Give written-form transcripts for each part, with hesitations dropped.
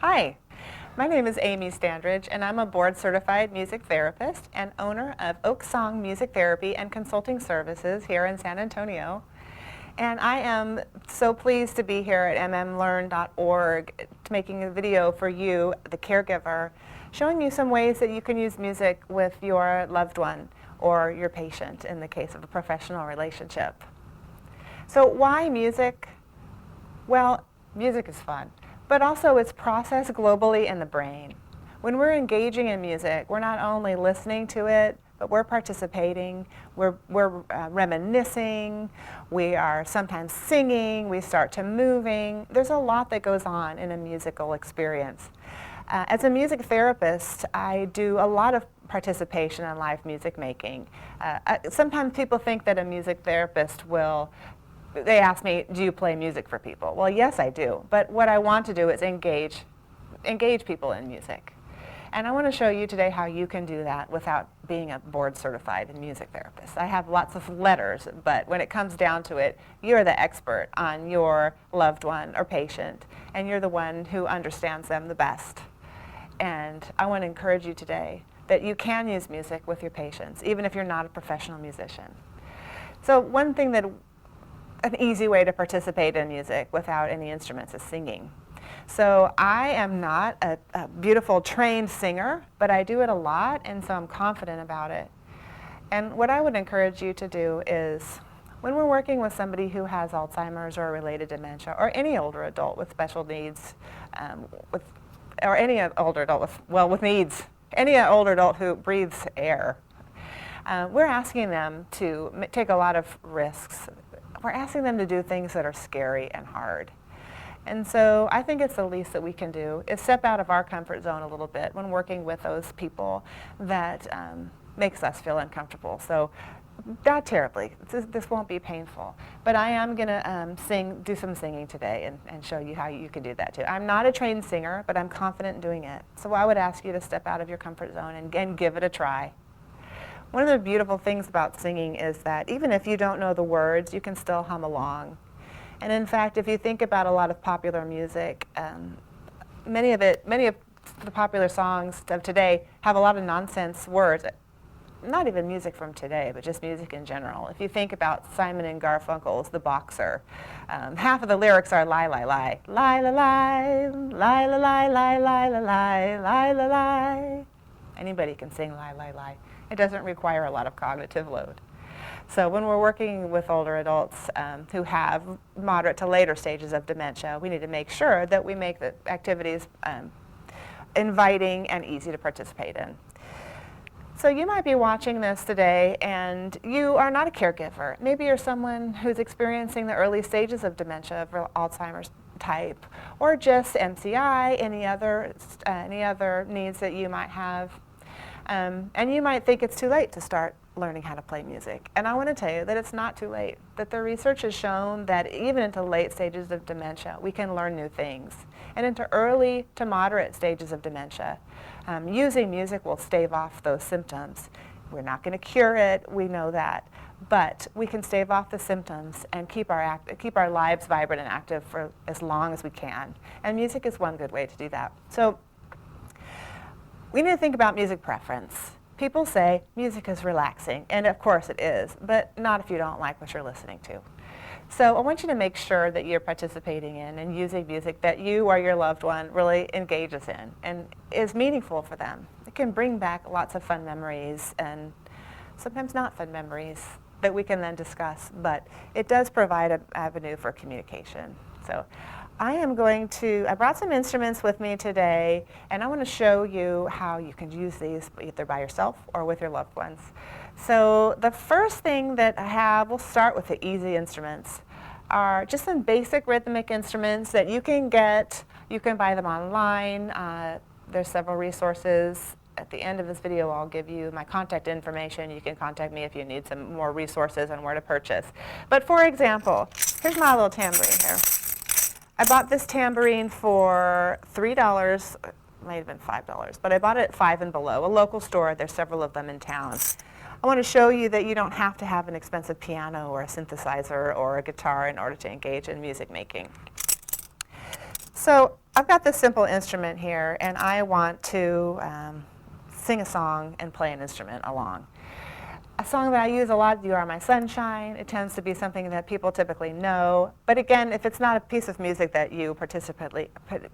Hi, my name is Amy Standridge, and I'm a board-certified music therapist and owner of Oak Song Music Therapy and Consulting Services here in San Antonio. And I am so pleased to be here at mmlearn.org making a video for you, the caregiver, showing you some ways that you can use music with your loved one or your patient in the case of a professional relationship. So why music? Well, music is fun, but also it's processed globally in the brain. When we're engaging in music, we're not only listening to it, but we're participating, we're reminiscing, we are sometimes singing, we start to moving. There's a lot that goes on in a musical experience. As a music therapist, I do a lot of participation in live music making. Sometimes people think that a music therapist they ask me, do you play music for people? Well, yes, I do. But what I want to do is engage people in music. And I want to show you today how you can do that without being a board-certified music therapist. I have lots of letters, but when it comes down to it, you're the expert on your loved one or patient, and you're the one who understands them the best. And I want to encourage you today that you can use music with your patients, even if you're not a professional musician. So an easy way to participate in music without any instruments is singing. So I am not a beautiful trained singer, but I do it a lot, and so I'm confident about it. And what I would encourage you to do is, when we're working with somebody who has Alzheimer's or related dementia, or any older adult with special needs, or any older adult with needs, any older adult who breathes air, we're asking them to take a lot of risks. We're asking them to do things that are scary and hard. And so I think it's the least that we can do is step out of our comfort zone a little bit when working with those people that makes us feel uncomfortable. So not terribly. This won't be painful. But I am going to do some singing today and show you how you can do that too. I'm not a trained singer, but I'm confident in doing it. So I would ask you to step out of your comfort zone and give it a try. One of the beautiful things about singing is that even if you don't know the words, you can still hum along. And in fact, if you think about a lot of popular music, many of the popular songs of today have a lot of nonsense words. Not even music from today, but just music in general. If you think about Simon and Garfunkel's The Boxer, half of the lyrics are lie, lie, lie. Lie, lie, lie, lie, lie, lie, lie, lie, lie, lie, lie, lie. Anybody can sing lie, lie, lie. It doesn't require a lot of cognitive load. So when we're working with older adults who have moderate to later stages of dementia, we need to make sure that we make the activities inviting and easy to participate in. So you might be watching this today and you are not a caregiver. Maybe you're someone who's experiencing the early stages of dementia, of Alzheimer's type, or just MCI, any other needs that you might have. And you might think it's too late to start learning how to play music. And I want to tell you that it's not too late, that the research has shown that even into late stages of dementia, we can learn new things. And into early to moderate stages of dementia, using music will stave off those symptoms. We're not going to cure it, we know that, but we can stave off the symptoms and keep our lives vibrant and active for as long as we can. And music is one good way to do that. So we need to think about music preference. People say music is relaxing, and of course it is, but not if you don't like what you're listening to. So I want you to make sure that you're participating in and using music that you or your loved one really engages in and is meaningful for them. It can bring back lots of fun memories and sometimes not fun memories that we can then discuss, but it does provide an avenue for communication. So I brought some instruments with me today, and I want to show you how you can use these either by yourself or with your loved ones. So the first thing that I have, we'll start with the easy instruments, are just some basic rhythmic instruments that you can get. You can buy them online. There's several resources. At the end of this video, I'll give you my contact information. You can contact me if you need some more resources on where to purchase. But for example, here's my little tambourine here. I bought this tambourine for $3, might have been $5, but I bought it at 5 and Below, a local store. There's several of them in town. I want to show you that you don't have to have an expensive piano or a synthesizer or a guitar in order to engage in music making. So I've got this simple instrument here, and I want to sing a song and play an instrument along. A song that I use a lot, You Are My Sunshine. It tends to be something that people typically know. But again, if it's not a piece of music that you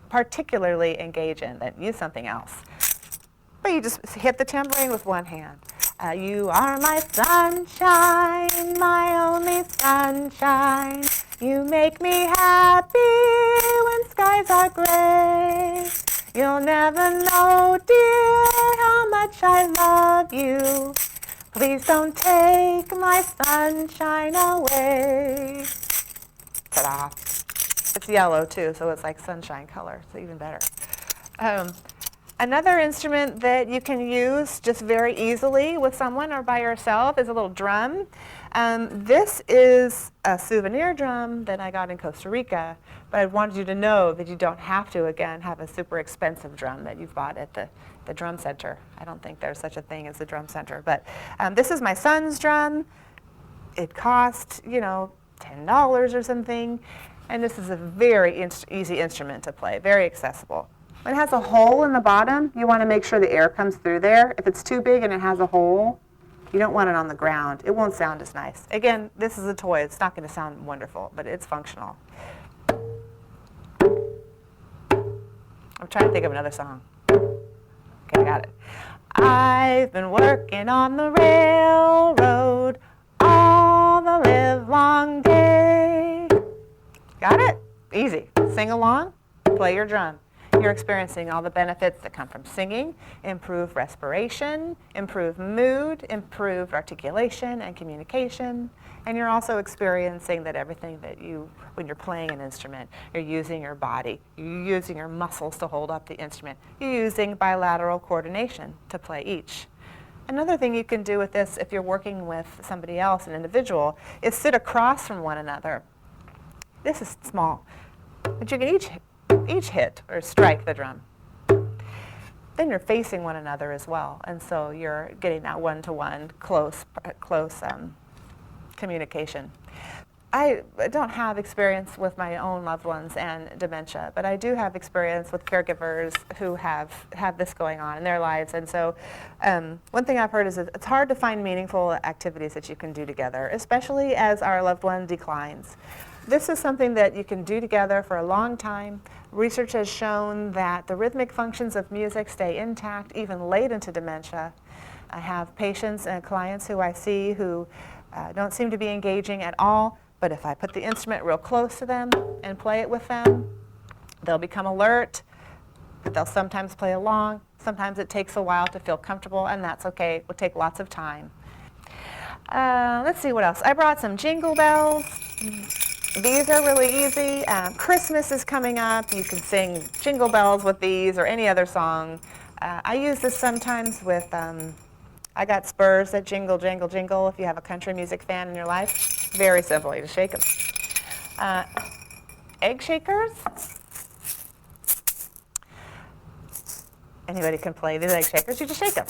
particularly engage in, then use something else. But you just hit the tambourine with one hand. You are my sunshine, my only sunshine. You make me happy when skies are gray. You'll never know, dear, how much I love you. Please don't take my sunshine away. Ta-da. It's yellow too, so it's like sunshine color, so even better. Another instrument that you can use just very easily with someone or by yourself is a little drum. This is a souvenir drum that I got in Costa Rica, but I wanted you to know that you don't have to, again, have a super expensive drum that you've bought at the drum center. I don't think there's such a thing as the drum center, but this is my son's drum. It cost, $10 or something, and this is a very easy instrument to play, very accessible. When it has a hole in the bottom, you want to make sure the air comes through there. If it's too big and it has a hole, you don't want it on the ground. It won't sound as nice. Again, this is a toy. It's not going to sound wonderful, but it's functional. I'm trying to think of another song. Okay, I got it. I've been working on the railroad all the livelong day. Got it? Easy. Sing along, play your drum. You're experiencing all the benefits that come from singing, improved respiration, improved mood, improved articulation and communication, and you're also experiencing that everything that when you're playing an instrument, you're using your body, you're using your muscles to hold up the instrument, you're using bilateral coordination to play each. Another thing you can do with this if you're working with somebody else, an individual, is sit across from one another. This is small, but you can each hit or strike the drum. Then you're facing one another as well, and so you're getting that one-to-one close communication. I don't have experience with my own loved ones and dementia, but I do have experience with caregivers who have this going on in their lives. And so one thing I've heard is that it's hard to find meaningful activities that you can do together, especially as our loved one declines. This is something that you can do together for a long time. Research has shown that the rhythmic functions of music stay intact even late into dementia. I have patients and clients who I see who don't seem to be engaging at all, but if I put the instrument real close to them and play it with them, they'll become alert, but they'll sometimes play along. Sometimes it takes a while to feel comfortable, and that's okay. It will take lots of time. Let's see what else. I brought some jingle bells. These are really easy. Christmas is coming up. You can sing jingle bells with these or any other song. I use this sometimes with, I got spurs that jingle, jingle, jingle. If you have a country music fan in your life, very simple. You just shake them. Egg shakers. Anybody can play these egg shakers. You just shake them.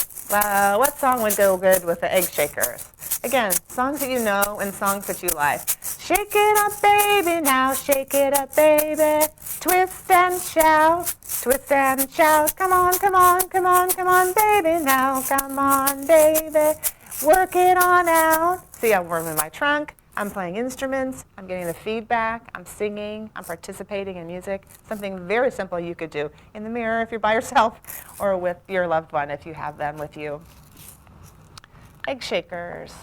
What song would go good with the egg shakers? Again, songs that you know and songs that you like. Shake it up, baby, now shake it up, baby. Twist and shout, twist and shout. Come on, come on, come on, come on, baby, now come on, baby. Work it on out. See, I'm warming my trunk. I'm playing instruments. I'm getting the feedback. I'm singing. I'm participating in music. Something very simple you could do in the mirror if you're by yourself or with your loved one if you have them with you. Egg shakers.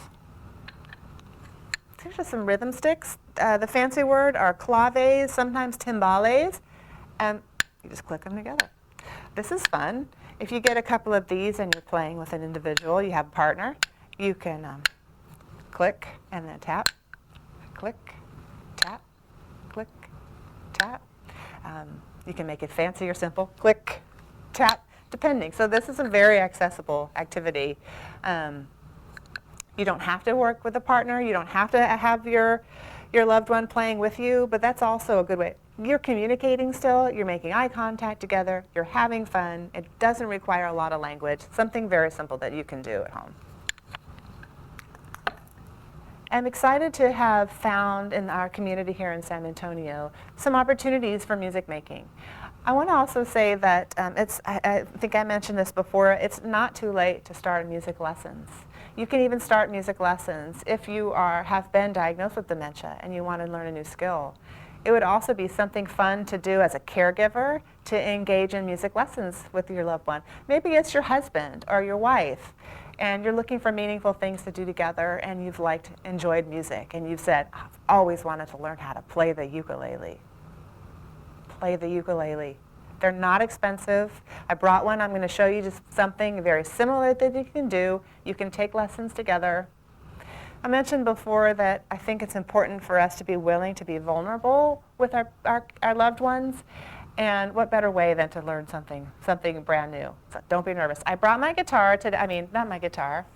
Here's just some rhythm sticks. The fancy word are claves, sometimes timbales, and you just click them together. This is fun. If you get a couple of these and you're playing with an individual, you have a partner, you can click and then tap, click, tap, click, tap. You can make it fancy or simple, click, tap, depending. So this is a very accessible activity. You don't have to work with a partner. You don't have to have your loved one playing with you, but that's also a good way. You're communicating still. You're making eye contact together. You're having fun. It doesn't require a lot of language. Something very simple that you can do at home. I'm excited to have found in our community here in San Antonio some opportunities for music making. I want to also say that I think I mentioned this before, it's not too late to start music lessons. You can even start music lessons if you have been diagnosed with dementia and you want to learn a new skill. It would also be something fun to do as a caregiver to engage in music lessons with your loved one. Maybe it's your husband or your wife, and you're looking for meaningful things to do together, and you've enjoyed music, and you've said, I've always wanted to learn how to play the ukulele. Play the ukulele. They're not expensive. I brought one. I'm going to show you just something very similar that you can do. You can take lessons together. I mentioned before that I think it's important for us to be willing to be vulnerable with our loved ones. And what better way than to learn something brand new. So don't be nervous. I brought my guitar today. Not my guitar.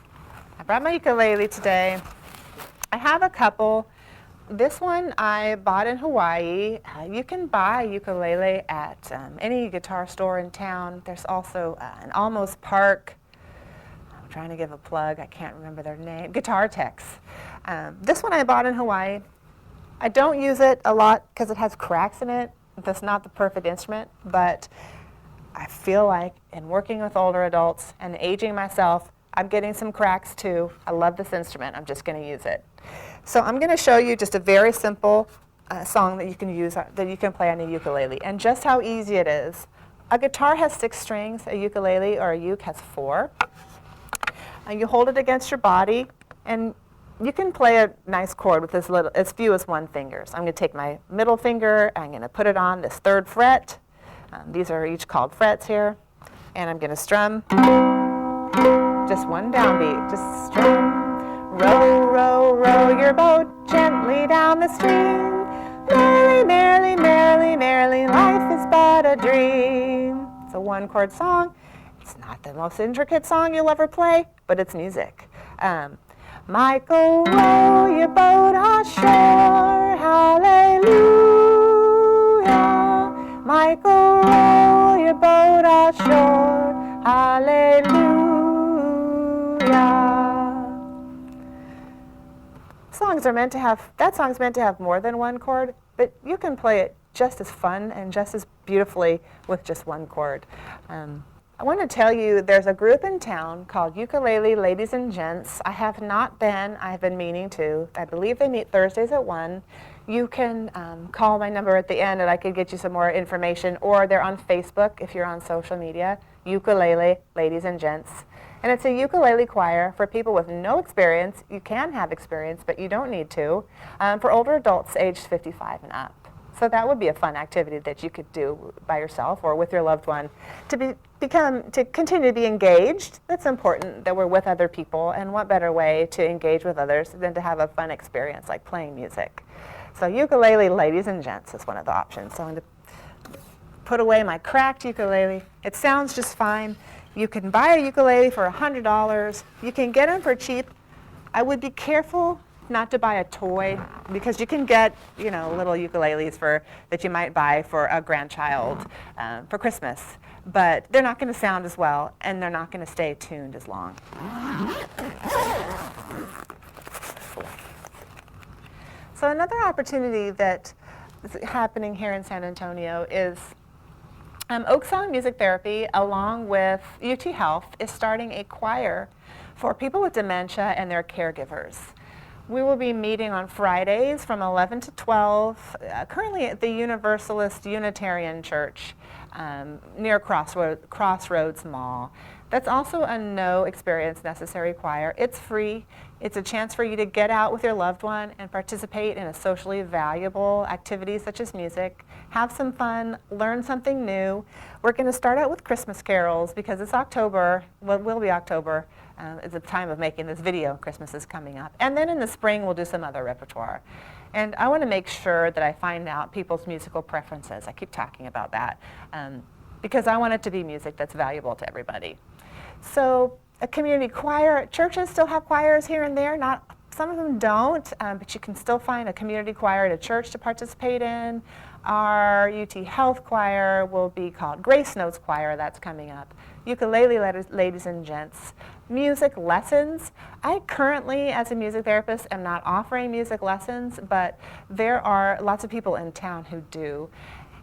I brought my ukulele today. I have a couple. This one I bought in Hawaii. You can buy ukulele at any guitar store in town. There's also an Almost Park. I'm trying to give a plug. I can't remember their name. Guitar Techs. This one I bought in Hawaii. I don't use it a lot because it has cracks in it. That's not the perfect instrument, but I feel like in working with older adults and aging myself, I'm getting some cracks too. I love this instrument. I'm just going to use it. So I'm going to show you just a very simple song that you can use, that you can play on a ukulele, and just how easy it is. A guitar has 6 strings, a ukulele or a uke has 4. You hold it against your body, and you can play a nice chord with as few as 1 finger. So I'm going to take my middle finger, I'm going to put it on this 3rd fret. These are each called frets here. And I'm going to strum just 1 downbeat. Just strum. Row, row, row your boat gently down the stream. Merrily, merrily, merrily, merrily, life is but a dream. It's a 1-chord song. It's not the most intricate song you'll ever play, but it's music. Michael, row your boat ashore, hallelujah. Michael, row your boat ashore, hallelujah. That song's meant to have more than 1 chord, but you can play it just as fun and just as beautifully with just 1 chord. I want to tell you there's a group in town called Ukulele Ladies and Gents. I have not been. I've been meaning to. I believe they meet Thursdays at 1. You can call my number at the end and I could get you some more information, or they're on Facebook if you're on social media, Ukulele Ladies and Gents. And it's a ukulele choir for people with no experience. You can have experience, but you don't need to, for older adults aged 55 and up. So that would be a fun activity that you could do by yourself or with your loved one to continue to be engaged. That's important that we're with other people, and what better way to engage with others than to have a fun experience like playing music. So Ukulele Ladies and Gents is one of the options. So I'm going to put away my cracked ukulele. It sounds just fine. You can buy a ukulele for $100. You can get them for cheap. I would be careful not to buy a toy, because you can get, little ukuleles that you might buy for a grandchild for Christmas, but they're not going to sound as well, and they're not going to stay tuned as long. So another opportunity that is happening here in San Antonio is Oak Song Music Therapy, along with UT Health, is starting a choir for people with dementia and their caregivers. We will be meeting on Fridays from 11 to 12, currently at the Universalist Unitarian Church near Crossroads Mall. That's also a no experience necessary choir. It's free. It's a chance for you to get out with your loved one and participate in a socially valuable activity such as music, have some fun, learn something new. We're going to start out with Christmas carols because it's October. Well, it will be October. It's the time of making this video. Christmas is coming up. And then in the spring, we'll do some other repertoire. And I want to make sure that I find out people's musical preferences. I keep talking about that because I want it to be music that's valuable to everybody. So a community choir, churches still have choirs here and there. Some of them don't, but you can still find a community choir at a church to participate in. Our UT Health choir will be called Grace Notes Choir. That's coming up. Ukulele Ladies and Gents Music lessons. I currently, as a music therapist, am not offering music lessons, but there are lots of people in town who do.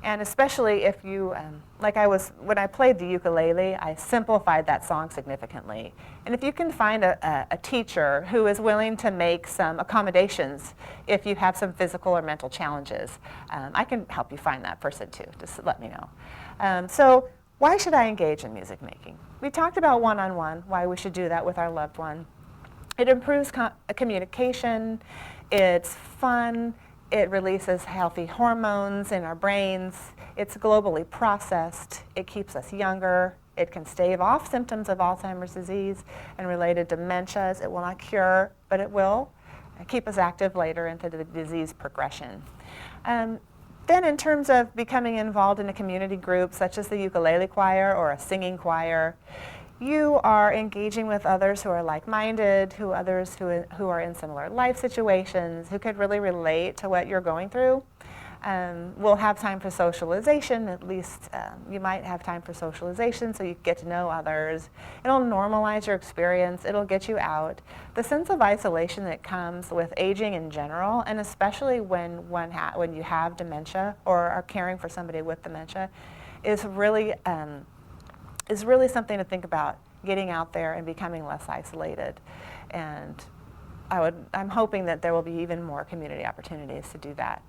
And especially if you, when I played the ukulele, I simplified that song significantly. And if you can find a teacher who is willing to make some accommodations if you have some physical or mental challenges, I can help you find that person too. Just let me know. So why should I engage in music making? We talked about one-on-one, why we should do that with our loved one. It improves communication, it's fun, it releases healthy hormones in our brains, it's globally processed, it keeps us younger, it can stave off symptoms of Alzheimer's disease and related dementias. It will not cure, but it will keep us active later into the disease progression. Then in terms of becoming involved in a community group such as the ukulele choir or a singing choir, you are engaging with others who are like-minded, who are in similar life situations, who could really relate to what you're going through. We'll have time for socialization, at least you might have time for socialization so you get to know others. It'll normalize your experience, it'll get you out. The sense of isolation that comes with aging in general, and especially when you have dementia or are caring for somebody with dementia, is really something to think about, getting out there and becoming less isolated. And I'm hoping that there will be even more community opportunities to do that.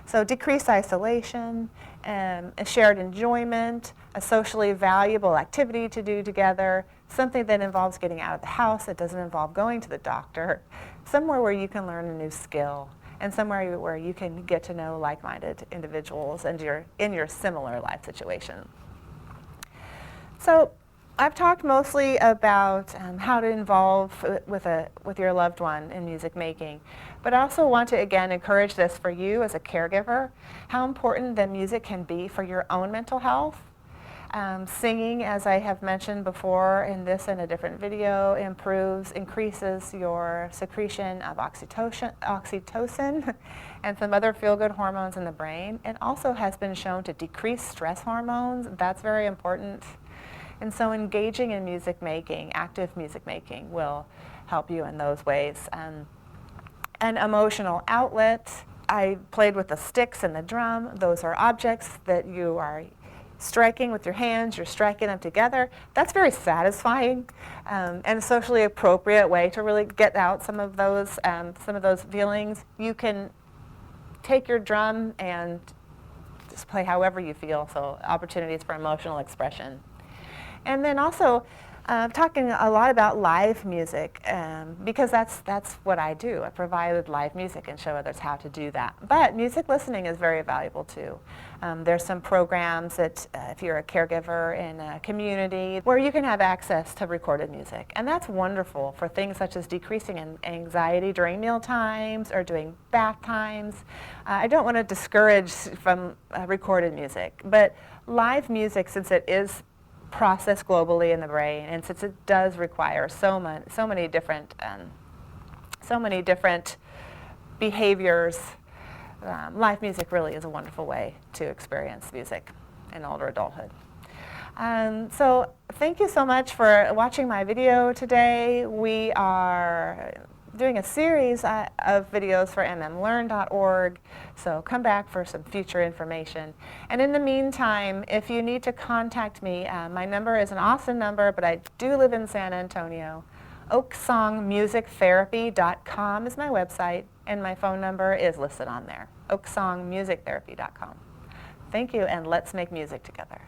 So decreased isolation, a shared enjoyment, a socially valuable activity to do together, something that involves getting out of the house, that doesn't involve going to the doctor, somewhere where you can learn a new skill, and somewhere where you can get to know like-minded individuals and in your similar life situation. So I've talked mostly about how to involve with your loved one in music making, but I also want to again encourage this for you as a caregiver, how important the music can be for your own mental health. Singing, as I have mentioned before in this and a different video, increases your secretion of oxytocin and some other feel-good hormones in the brain. It also has been shown to decrease stress hormones. That's very important. And so engaging in music making, active music making, will help you in those ways. An emotional outlet. I played with the sticks and the drum. Those are objects that you are striking with your hands. You're striking them together. That's very satisfying and a socially appropriate way to really get out some of those feelings. You can take your drum and just play however you feel, so opportunities for emotional expression. And then also talking a lot about live music because that's what I do. I provide live music and show others how to do that. But music listening is very valuable too. There's some programs that if you're a caregiver in a community where you can have access to recorded music. And that's wonderful for things such as decreasing anxiety during meal times or doing bath times. I don't want to discourage from recorded music, but live music, since it is processed globally in the brain, and since it does require so many different behaviors, live music really is a wonderful way to experience music in older adulthood. So thank you so much for watching my video today. We are doing a series of videos for mmlearn.org, so come back for some future information. And in the meantime, if you need to contact me, my number is an Austin number, but I do live in San Antonio. oaksongmusictherapy.com is my website, and my phone number is listed on there, oaksongmusictherapy.com. Thank you, and let's make music together.